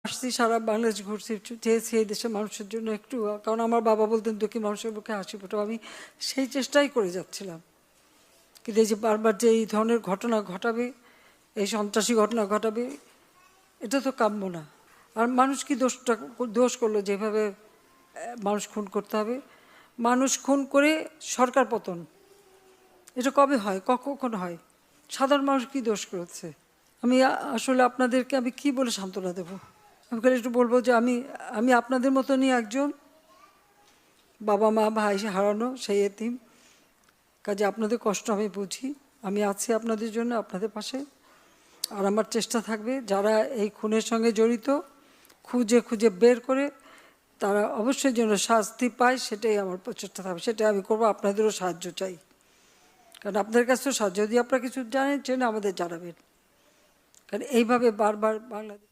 আসছি, সারা বাংলাদেশ ঘুরছি, চেয়েছি এই দেশের মানুষের জন্য একটু, কারণ আমার বাবা বলতেন দুঃখী মানুষের মুখে হাসি ফোটাও, আমি সেই চেষ্টাই করে যাচ্ছিলাম। কিন্তু এই যে বারবার যে এই ধরনের ঘটনা ঘটাবে, এই সন্ত্রাসী ঘটনা ঘটাবে, এটা তো কাম্য না। আর মানুষ কি দোষ করলো যেভাবে মানুষ খুন করতে হবে? মানুষ খুন করে সরকার পতন, এটা কবে হয়, কখন হয়? সাধারণ মানুষ কি দোষ করেছে? আমি আসলে আপনাদেরকে আমি কি বলে সান্ত্বনা দেব? আমি খালি একটু বলবো যে আমি আপনাদের মতনই একজন, বাবা মা ভাই হারানো সেই এতিম। কাজে আপনাদের কষ্ট আমি বুঝি, আমি আছি আপনাদের জন্য, আপনাদের পাশে। আর আমার চেষ্টা থাকবে যারা এই খুনের সঙ্গে জড়িত খুঁজে খুঁজে বের করে তারা অবশ্যই যেন শাস্তি পায়, সেটাই আমার প্রচেষ্টা থাকবে, সেটাই আমি করবো। আপনাদেরও সাহায্য চাই, কারণ আপনাদের কাছেও সাহায্য, যদি আপনারা কিছু জানেন আমাদের জানাবেন, কারণ এইভাবে বারবার বাংলাদেশ